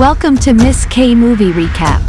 Welcome to Miss K Movie Recap.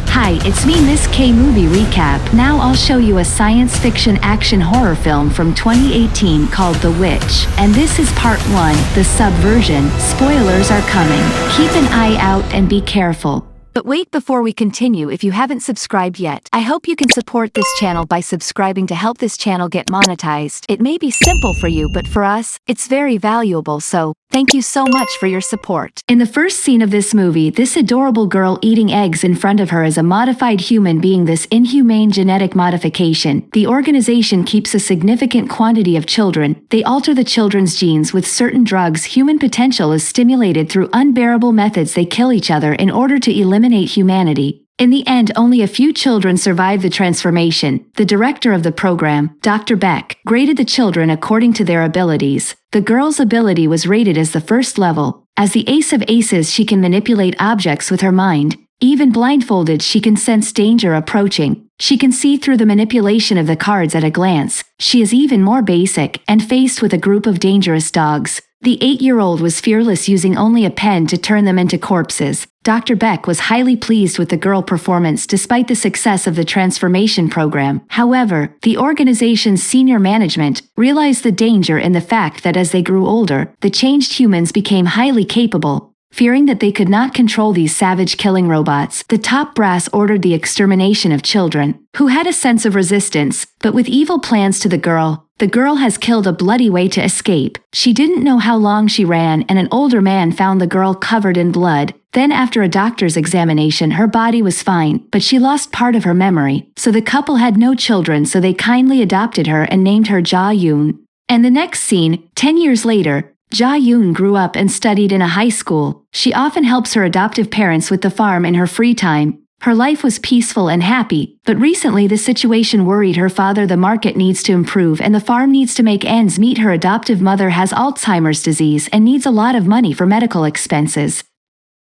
Hi, it's me, Miss K Movie Recap. Now I'll show you a science fiction action horror film from 2018 called The Witch. And this is part 1, The Subversion. Spoilers are coming. Keep an eye out and be careful. But wait, before we continue, if you haven't subscribed yet, I hope you can support this channel by subscribing to help this channel get monetized. It may be simple for you, but for us, it's very valuable, so thank you so much for your support. In the first scene of this movie, this adorable girl eating eggs in front of her is a modified human being. This inhumane genetic modification. The organization keeps a significant quantity of children. They alter the children's genes with certain drugs. Human potential is stimulated through unbearable methods. They kill each other in order to eliminate humanity. In the end, only a few children survive the transformation. The director of the program, Dr. Beck, graded the children according to their abilities. The girl's ability was rated as the first level. As the ace of aces, she can manipulate objects with her mind. Even blindfolded, she can sense danger approaching. She can see through the manipulation of the cards at a glance. She is even more basic, and faced with a group of dangerous dogs, the 8-year-old was fearless, using only a pen to turn them into corpses. Dr. Beck was highly pleased with the girl performance despite the success of the transformation program. However, the organization's senior management realized the danger in the fact that as they grew older, the changed humans became highly capable. Fearing that they could not control these savage killing robots, the top brass ordered the extermination of children who had a sense of resistance, but with evil plans to the girl. The girl has killed a bloody way to escape. She didn't know how long she ran, and an older man found the girl covered in blood. Then after a doctor's examination, her body was fine, but she lost part of her memory. So the couple had no children, so they kindly adopted her and named her Ja-yoon. And the next scene, 10 years later, Ja-yoon grew up and studied in a high school. She often helps her adoptive parents with the farm in her free time. Her life was peaceful and happy, but recently the situation worried her father. The market needs to improve and the farm needs to make ends meet. Her adoptive mother has Alzheimer's disease and needs a lot of money for medical expenses.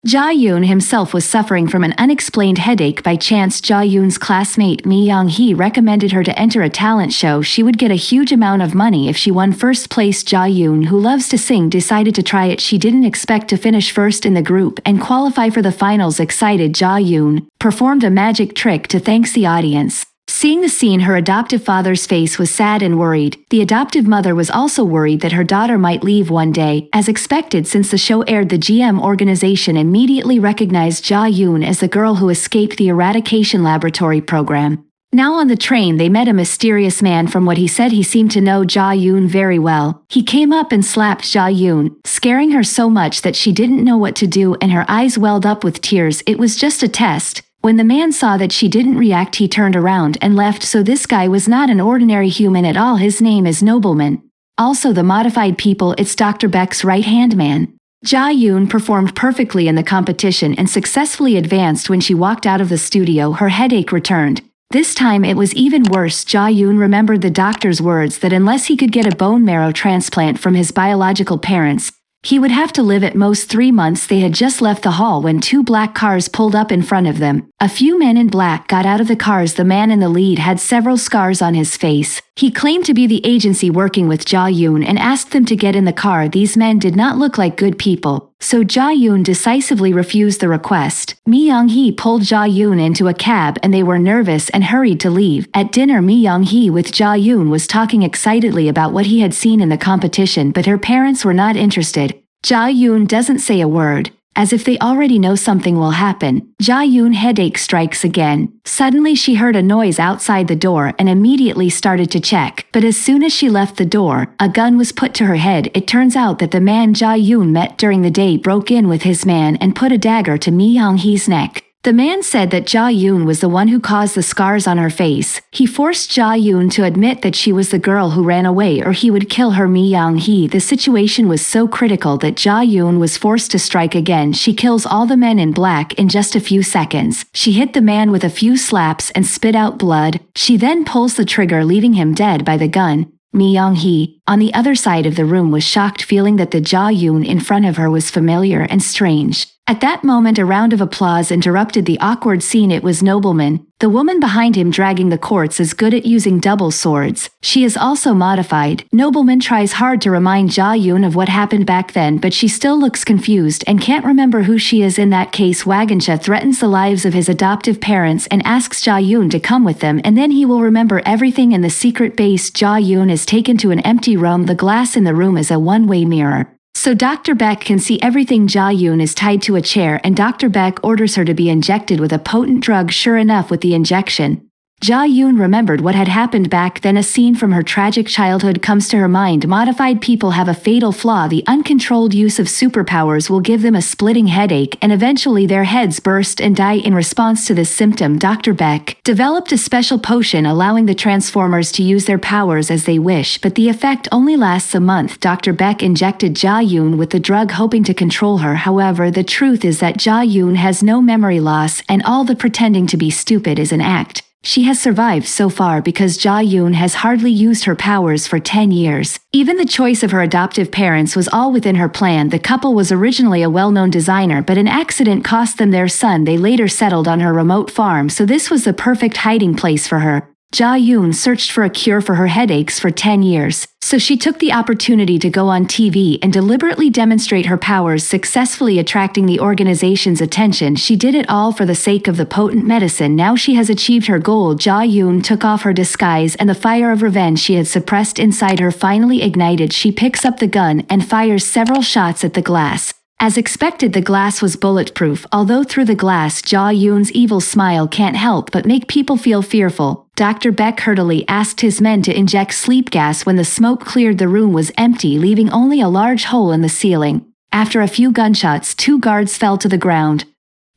Ja-yoon himself was suffering from an unexplained headache. By chance, Ja-yoon's classmate Mi Young-hee recommended her to enter a talent show. She would get a huge amount of money if she won first place. Ja-yoon, who loves to sing, decided to try it. She didn't expect to finish first in the group and qualify for the finals. Excited, Ja-yoon performed a magic trick to thank the audience. Seeing the scene, her adoptive father's face was sad and worried. The adoptive mother was also worried that her daughter might leave one day. As expected, since the show aired, the GM organization immediately recognized Ja-yoon as the girl who escaped the eradication laboratory program. Now on the train, they met a mysterious man. From what he said, he seemed to know Ja-yoon very well. He came up and slapped Ja-yoon, scaring her so much that she didn't know what to do and her eyes welled up with tears. It was just a test. When the man saw that she didn't react, he turned around and left. So this guy was not an ordinary human at all. His name is Nobleman. Also the modified people, it's Dr. Beck's right-hand man. Ja-yoon performed perfectly in the competition and successfully advanced. When she walked out of the studio, her headache returned. This time it was even worse. Ja-yoon remembered the doctor's words that unless he could get a bone marrow transplant from his biological parents, he would have to live at most 3 months. They had just left the hall when 2 black cars pulled up in front of them. A few men in black got out of the cars. The man in the lead had several scars on his face. He claimed to be the agency working with Ja-yoon and asked them to get in the car. These men did not look like good people, so Ja-yoon decisively refused the request. Mi Young-hee pulled Ja-yoon into a cab and they were nervous and hurried to leave. At dinner, Mi Young-hee with Ja-yoon was talking excitedly about what he had seen in the competition, but her parents were not interested. Ja-yoon doesn't say a word, as if they already know something will happen. Ja-yoon headache strikes again. Suddenly she heard a noise outside the door and immediately started to check. But as soon as she left the door, a gun was put to her head. It turns out that the man Ja-yoon met during the day broke in with his man and put a dagger to Mi Young-hee's neck. The man said that Ja-yoon was the one who caused the scars on her face. He forced Ja-yoon to admit that she was the girl who ran away or he would kill her. Mi Young-hee. The situation was so critical that Ja-yoon was forced to strike again. She kills all the men in black in just a few seconds. She hit the man with a few slaps and spit out blood. She then pulls the trigger, leaving him dead by the gun. Mi Young-hee, on the other side of the room, was shocked, feeling that the Ja-yoon in front of her was familiar and strange. At that moment a round of applause interrupted the awkward scene. It was Nobleman. The woman behind him dragging the quartz is good at using double swords. She is also modified. Nobleman tries hard to remind Ja Yoon of what happened back then, but she still looks confused and can't remember who she is. In that case, Wagansha threatens the lives of his adoptive parents and asks Ja Yoon to come with them, and then he will remember everything in the secret base. Ja Yoon is taken to an empty room. The glass in the room is a one-way mirror, so Dr. Beck can see everything. Ja Yoon is tied to a chair and Dr. Beck orders her to be injected with a potent drug. Sure enough, with the injection, Ja Yoon remembered what had happened back then. A scene from her tragic childhood comes to her mind. Modified people have a fatal flaw. The uncontrolled use of superpowers will give them a splitting headache, and eventually their heads burst and die. In response to this symptom, Dr. Beck developed a special potion allowing the Transformers to use their powers as they wish, but the effect only lasts a month. Dr. Beck injected Ja Yoon with the drug hoping to control her. However, the truth is that Ja Yoon has no memory loss, and all the pretending to be stupid is an act. She has survived so far because Ja Yoon has hardly used her powers for 10 years. Even the choice of her adoptive parents was all within her plan. The couple was originally a well-known designer, but an accident cost them their son. They later settled on her remote farm, so this was the perfect hiding place for her. Ja Yoon searched for a cure for her headaches for 10 years, so she took the opportunity to go on TV and deliberately demonstrate her powers, successfully attracting the organization's attention. She did it all for the sake of the potent medicine. Now she has achieved her goal. Ja Yoon took off her disguise, and the fire of revenge she had suppressed inside her finally ignited. She picks up the gun and fires several shots at the glass. As expected, the glass was bulletproof, although through the glass Ja Yoon's evil smile can't help but make people feel fearful. Dr. Beck hurriedly asked his men to inject sleep gas. When the smoke cleared, the room was empty, leaving only a large hole in the ceiling. After a few gunshots, 2 guards fell to the ground.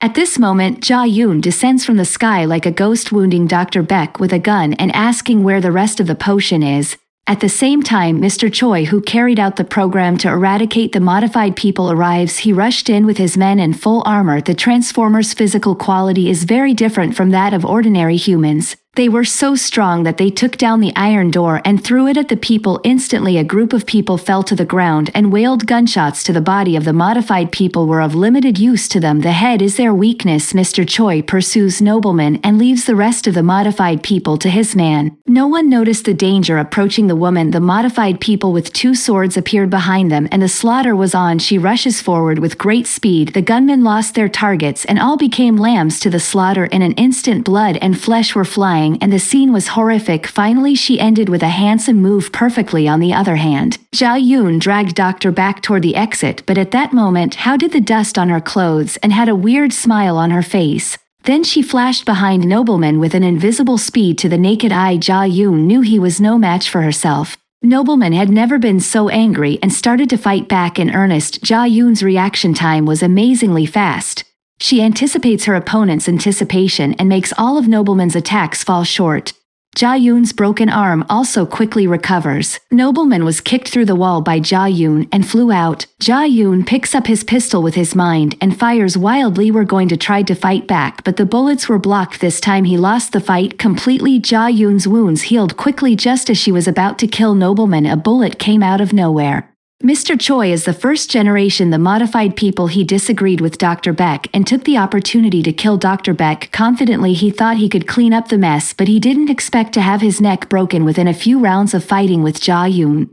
At this moment, Ja Yoon descends from the sky like a ghost, wounding Dr. Beck with a gun and asking where the rest of the potion is. At the same time, Mr. Choi, who carried out the program to eradicate the modified people, arrives. He rushed in with his men in full armor. The Transformers' physical quality is very different from that of ordinary humans. They were so strong that they took down the iron door and threw it at the people. Instantly, a group of people fell to the ground and wailed. Gunshots to the body of the modified people were of limited use to them. The head is their weakness. Mr. Choi pursues Nobleman and leaves the rest of the modified people to his man. No one noticed the danger approaching the woman. The modified people with 2 swords appeared behind them, and the slaughter was on. She rushes forward with great speed. The gunmen lost their targets and all became lambs to the slaughter. In an instant, blood and flesh were flying, and the scene was horrific. Finally, she ended with a handsome move perfectly. On the other hand, Ja Yoon dragged Dr. Beck toward the exit, but at that moment, how did the dust on her clothes and had a weird smile on her face. Then she flashed behind Nobleman with an invisible speed. To the naked eye, Ja Yoon knew he was no match for herself. Nobleman had never been so angry and started to fight back in earnest. Ja Yoon's reaction time was amazingly fast. She anticipates her opponent's anticipation and makes all of Nobleman's attacks fall short. Ja Yoon's broken arm also quickly recovers. Nobleman was kicked through the wall by Ja Yoon and flew out. Ja Yoon picks up his pistol with his mind and fires wildly. We're going to try to fight back, but the bullets were blocked. This time he lost the fight completely. Ja Yoon's wounds healed quickly. Just as she was about to kill Nobleman, a bullet came out of nowhere. Mr. Choi is the first generation the modified people. He disagreed with Dr. Beck and took the opportunity to kill Dr. Beck. Confidently, he thought he could clean up the mess, but he didn't expect to have his neck broken within a few rounds of fighting with Ja Yoon.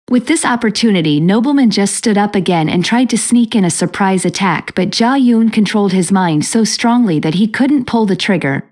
With this opportunity, Nobleman just stood up again and tried to sneak in a surprise attack, but Ja Yoon controlled his mind so strongly that he couldn't pull the trigger.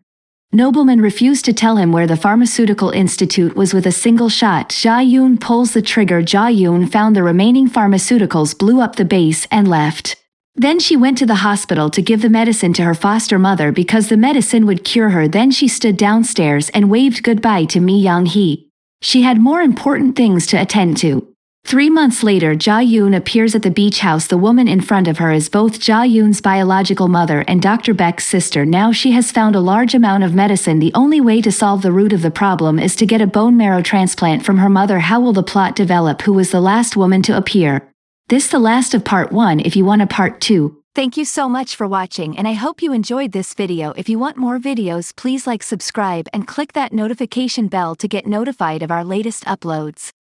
Nobleman refused to tell him where the pharmaceutical institute was. With a single shot, Ja Yoon pulls the trigger. Ja Yoon found the remaining pharmaceuticals, blew up the base, and left. Then she went to the hospital to give the medicine to her foster mother because the medicine would cure her. Then she stood downstairs and waved goodbye to Mi Young-hee. She had more important things to attend to. 3 months later, Ja Yoon appears at the beach house. The woman in front of her is both Ja Yoon's biological mother and Dr. Beck's sister. Now she has found a large amount of medicine. The only way to solve the root of the problem is to get a bone marrow transplant from her mother. How will the plot develop? Who was the last woman to appear? This the last of part 1. If you want a part 2. Thank you so much for watching, and I hope you enjoyed this video. If you want more videos, please like, subscribe, and click that notification bell to get notified of our latest uploads.